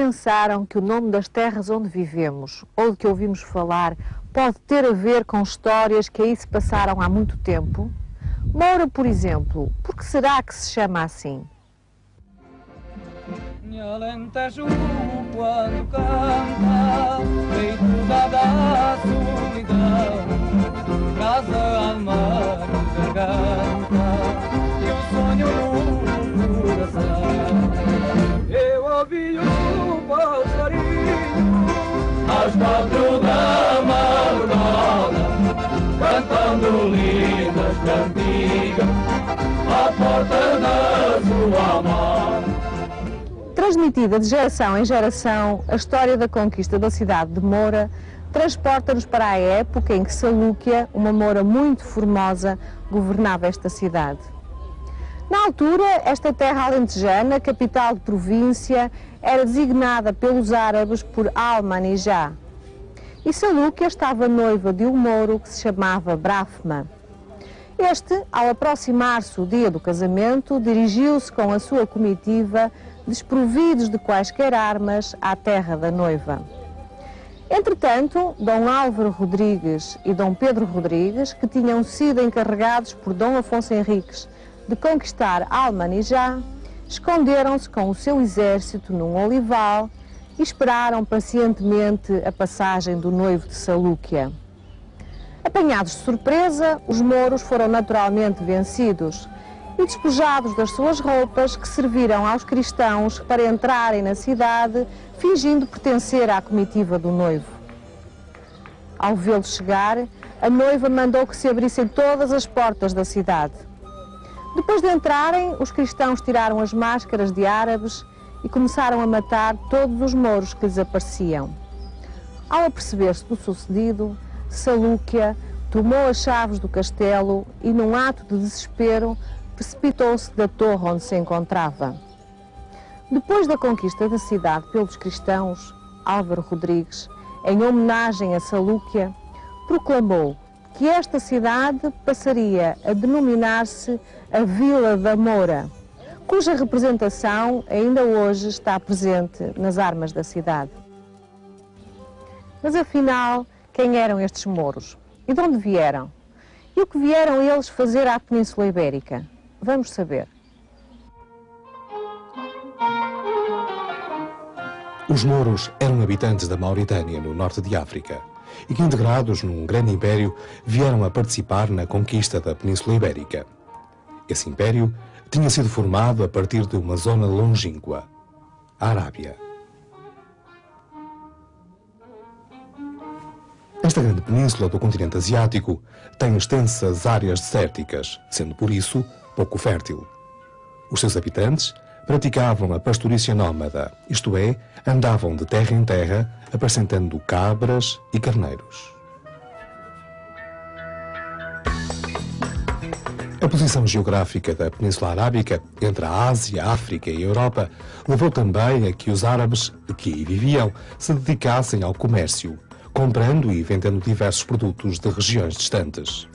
pensaram que o nome das terras onde vivemos, ou de que ouvimos falar, pode ter a ver com histórias que aí se passaram há muito tempo? Moura, por exemplo, por que será que se chama assim? Alentejo quando canta, feito da solidão, casa alma de garganta, e um sonho no coração. Eu ouvi o passarinho às 4 da madrugada, cantando lindas cantigas à porta da sua amada. Transmitida de geração em geração, a história da conquista da cidade de Moura transporta-nos para a época em que Salúquia, uma moura muito formosa, governava esta cidade. Na altura, esta terra alentejana, capital de província, era designada pelos árabes por Al-Manijá. E Salúquia estava noiva de um mouro que se chamava Brafma. Este, ao aproximar-se o dia do casamento, dirigiu-se com a sua comitiva, desprovidos de quaisquer armas, à terra da noiva. Entretanto, Dom Álvaro Rodrigues e Dom Pedro Rodrigues, que tinham sido encarregados por Dom Afonso Henriques de conquistar Al-Manijá, esconderam-se com o seu exército num olival e esperaram pacientemente a passagem do noivo de Salúquia. Apanhados de surpresa, os mouros foram naturalmente vencidos e despojados das suas roupas, que serviram aos cristãos para entrarem na cidade, fingindo pertencer à comitiva do noivo. Ao vê-los chegar, a noiva mandou que se abrissem todas as portas da cidade. Depois de entrarem, os cristãos tiraram as máscaras de árabes e começaram a matar todos os mouros que lhes apareciam. Ao aperceber-se do sucedido, Salúquia tomou as chaves do castelo e, num ato de desespero, precipitou-se da torre onde se encontrava. Depois da conquista da cidade pelos cristãos, Álvaro Rodrigues, em homenagem a Salúquia, proclamou que esta cidade passaria a denominar-se a Vila da Moura, cuja representação ainda hoje está presente nas armas da cidade. Mas afinal, quem eram estes mouros? E de onde vieram? E o que vieram eles fazer à Península Ibérica? Vamos saber. Os mouros eram habitantes da Mauritânia, no norte de África, e que, integrados num grande império, vieram a participar na conquista da Península Ibérica. Esse império tinha sido formado a partir de uma zona longínqua, a Arábia. Esta grande península do continente asiático tem extensas áreas desérticas, sendo por isso pouco fértil. Os seus habitantes praticavam a pastorícia nómada, isto é, andavam de terra em terra, apacentando cabras e carneiros. A posição geográfica da Península Arábica, entre a Ásia, a África e a Europa, levou também a que os árabes que aí viviam se dedicassem ao comércio, comprando e vendendo diversos produtos de regiões distantes.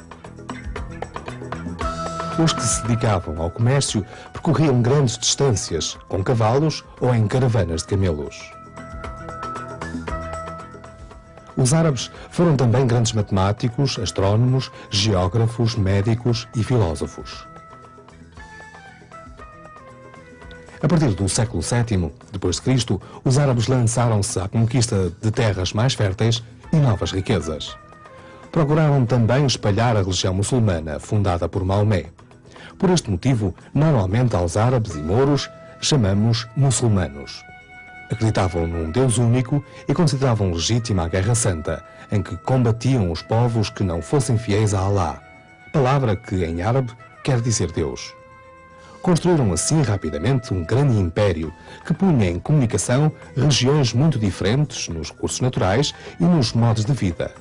Os que se dedicavam ao comércio percorriam grandes distâncias, com cavalos ou em caravanas de camelos. Os árabes foram também grandes matemáticos, astrónomos, geógrafos, médicos e filósofos. A partir do século VII, depois de Cristo, os árabes lançaram-se à conquista de terras mais férteis e novas riquezas. Procuraram também espalhar a religião muçulmana, fundada por Maomé. Por este motivo, normalmente aos árabes e mouros chamamos muçulmanos. Acreditavam num Deus único e consideravam legítima a Guerra Santa, em que combatiam os povos que não fossem fiéis a Alá, palavra que em árabe quer dizer Deus. Construíram assim rapidamente um grande império que punha em comunicação regiões muito diferentes nos recursos naturais e nos modos de vida,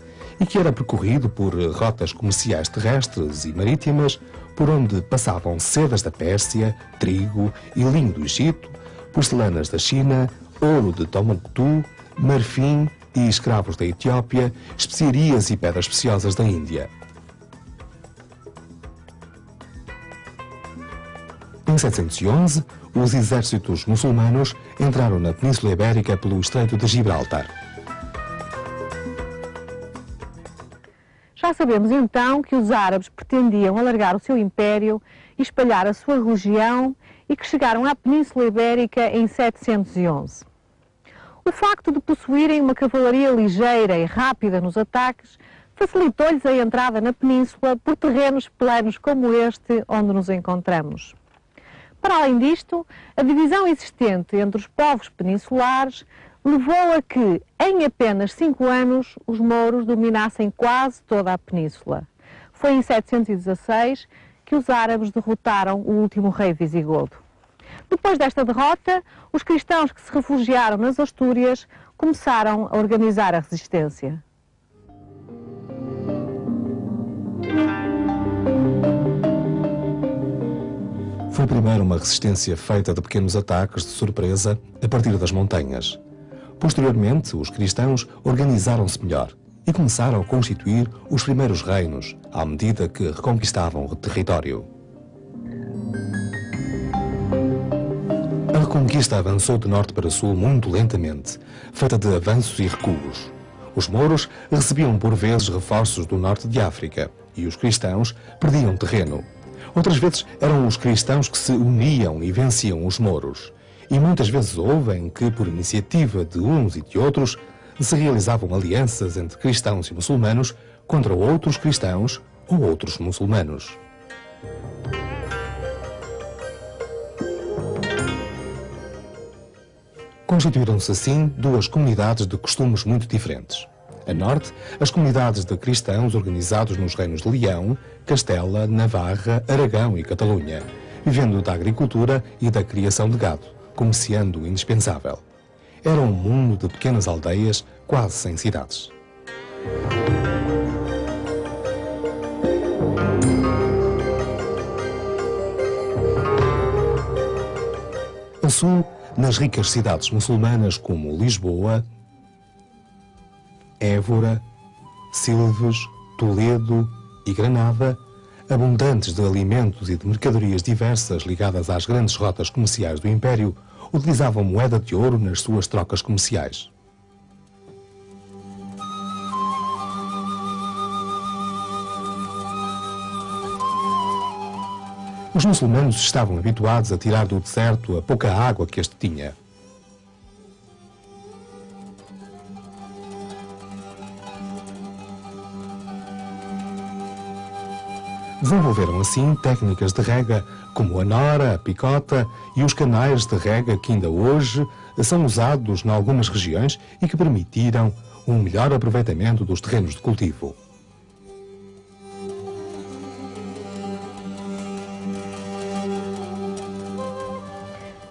e que era percorrido por rotas comerciais terrestres e marítimas, por onde passavam sedas da Pérsia, trigo e linho do Egito, porcelanas da China, ouro de Tombuctu, marfim e escravos da Etiópia, especiarias e pedras preciosas da Índia. Em 711, os exércitos muçulmanos entraram na Península Ibérica pelo Estreito de Gibraltar. Já sabemos então que os árabes pretendiam alargar o seu império e espalhar a sua religião e que chegaram à Península Ibérica em 711. O facto de possuírem uma cavalaria ligeira e rápida nos ataques facilitou-lhes a entrada na península por terrenos planos como este onde nos encontramos. Para além disto, a divisão existente entre os povos peninsulares levou a que, em apenas 5 anos, os mouros dominassem quase toda a península. Foi em 716 que os árabes derrotaram o último rei visigodo. Depois desta derrota, os cristãos que se refugiaram nas Astúrias começaram a organizar a resistência. Foi primeiro uma resistência feita de pequenos ataques de surpresa a partir das montanhas. Posteriormente, os cristãos organizaram-se melhor e começaram a constituir os primeiros reinos, à medida que reconquistavam o território. A reconquista avançou de norte para sul muito lentamente, feita de avanços e recuos. Os mouros recebiam por vezes reforços do norte de África e os cristãos perdiam terreno. Outras vezes eram os cristãos que se uniam e venciam os mouros. E muitas vezes houve em que, por iniciativa de uns e de outros, se realizavam alianças entre cristãos e muçulmanos contra outros cristãos ou outros muçulmanos. Constituíram-se assim duas comunidades de costumes muito diferentes. A norte, as comunidades de cristãos organizados nos reinos de Leão, Castela, Navarra, Aragão e Catalunha, vivendo da agricultura e da criação de gado, como sendo indispensável. Era um mundo de pequenas aldeias, quase sem cidades. A sul, nas ricas cidades muçulmanas como Lisboa, Évora, Silves, Toledo e Granada, abundantes de alimentos e de mercadorias diversas ligadas às grandes rotas comerciais do Império, utilizavam moeda de ouro nas suas trocas comerciais. Os muçulmanos estavam habituados a tirar do deserto a pouca água que este tinha. Desenvolveram assim técnicas de rega como a nora, a picota e os canais de rega que ainda hoje são usados em algumas regiões e que permitiram um melhor aproveitamento dos terrenos de cultivo.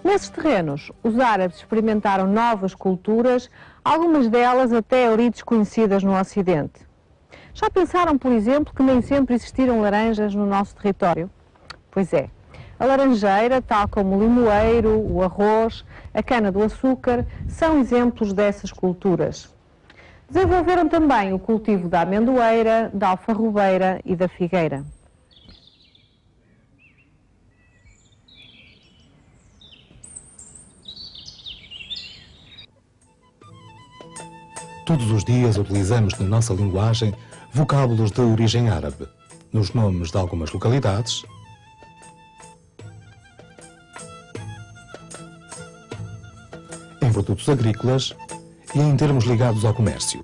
Nesses terrenos, os árabes experimentaram novas culturas, algumas delas até ali desconhecidas no Ocidente. Já pensaram, por exemplo, que nem sempre existiram laranjas no nosso território? Pois é. A laranjeira, tal como o limoeiro, o arroz, a cana-do-açúcar, são exemplos dessas culturas. Desenvolveram também o cultivo da amendoeira, da alfarrobeira e da figueira. Todos os dias utilizamos na nossa linguagem vocábulos de origem árabe, nos nomes de algumas localidades, em produtos agrícolas e em termos ligados ao comércio.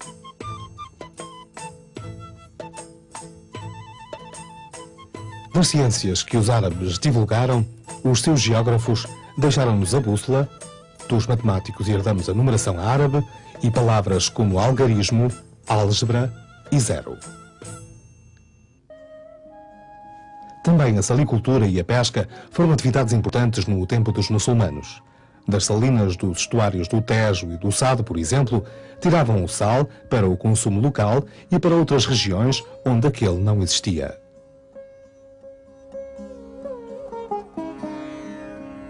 Das ciências que os árabes divulgaram, os seus geógrafos deixaram-nos a bússola, dos matemáticos herdamos a numeração árabe e palavras como algarismo, álgebra e zero. Também a salicultura e a pesca foram atividades importantes no tempo dos muçulmanos. Das salinas dos estuários do Tejo e do Sado, por exemplo, tiravam o sal para o consumo local e para outras regiões onde aquele não existia.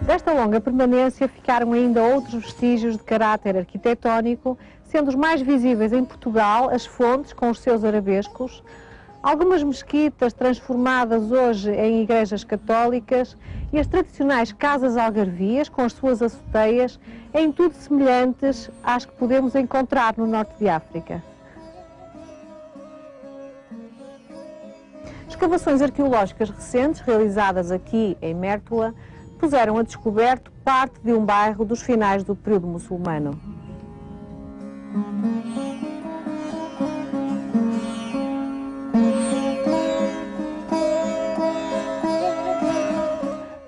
Desta longa permanência ficaram ainda outros vestígios de caráter arquitetónico, sendo os mais visíveis em Portugal as fontes com os seus arabescos, Algumas mesquitas transformadas hoje em igrejas católicas e as tradicionais casas algarvias com as suas açoteias, em tudo semelhantes às que podemos encontrar no norte de África. Escavações arqueológicas recentes realizadas aqui em Mértola puseram a descoberto parte de um bairro dos finais do período muçulmano.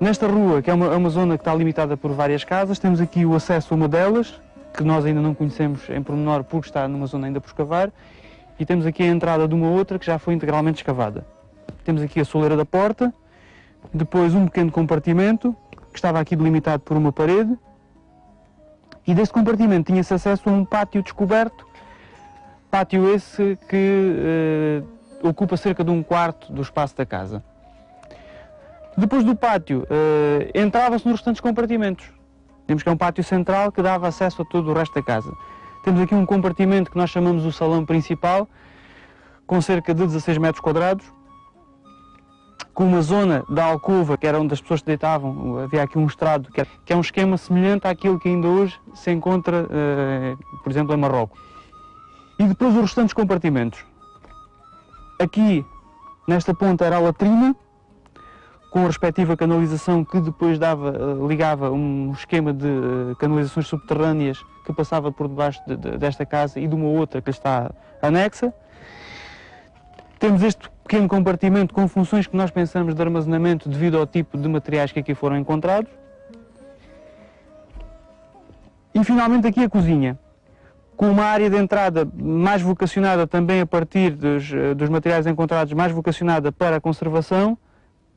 Nesta rua, que é uma zona que está limitada por várias casas, temos aqui o acesso a uma delas, que nós ainda não conhecemos em pormenor porque está numa zona ainda por escavar, e temos aqui a entrada de uma outra que já foi integralmente escavada. Temos aqui a soleira da porta, depois um pequeno compartimento, que estava aqui delimitado por uma parede, e deste compartimento tinha-se acesso a um pátio descoberto, pátio esse que ocupa cerca de um quarto do espaço da casa. Depois do pátio, entrava-se nos restantes compartimentos. Temos que é um pátio central que dava acesso a todo o resto da casa. Temos aqui um compartimento que nós chamamos o salão principal, com cerca de 16 metros quadrados, com uma zona da alcova, que era onde as pessoas se deitavam. Havia aqui um estrado, que é um esquema semelhante àquilo que ainda hoje se encontra, por exemplo, em Marrocos. E depois os restantes compartimentos. Aqui, nesta ponta, era a latrina, com a respectiva canalização que depois ligava um esquema de canalizações subterrâneas que passava por debaixo desta casa e de uma outra que está anexa. Temos este pequeno compartimento com funções que nós pensamos de armazenamento devido ao tipo de materiais que aqui foram encontrados. E finalmente aqui a cozinha, com uma área de entrada mais vocacionada também a partir dos materiais encontrados, mais vocacionada para a conservação,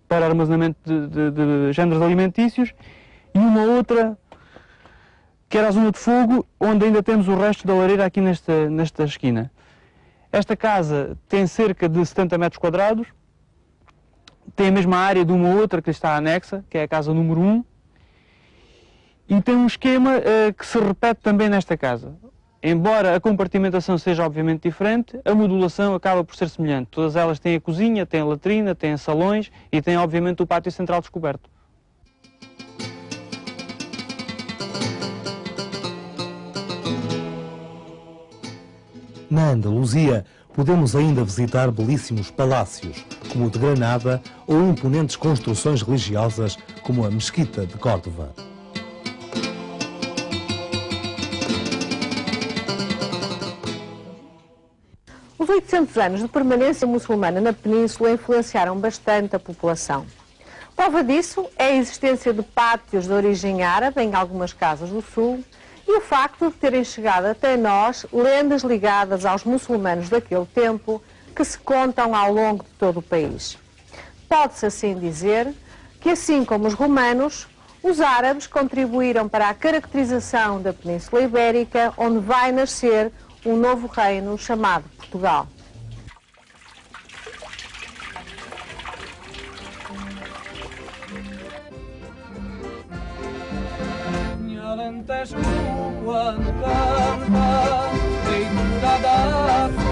para armazenamento de géneros alimentícios, e uma outra que era a zona de fogo, onde ainda temos o resto da lareira aqui nesta esquina. Esta casa tem cerca de 70 metros quadrados, tem a mesma área de uma outra que está anexa, que é a casa número 1, e tem um esquema que se repete também nesta casa. Embora a compartimentação seja obviamente diferente, a modulação acaba por ser semelhante. Todas elas têm a cozinha, têm a latrina, têm salões e têm obviamente o pátio central descoberto. Na Andaluzia, podemos ainda visitar belíssimos palácios, como o de Granada, ou imponentes construções religiosas, como a Mesquita de Córdoba. Os 800 anos de permanência muçulmana na península influenciaram bastante a população. Prova disso é a existência de pátios de origem árabe em algumas casas do sul e o facto de terem chegado até nós lendas ligadas aos muçulmanos daquele tempo que se contam ao longo de todo o país. Pode-se assim dizer que, assim como os romanos, os árabes contribuíram para a caracterização da Península Ibérica, onde vai nascer um novo reino chamado Portugal. Alentejo quando canta, feitura da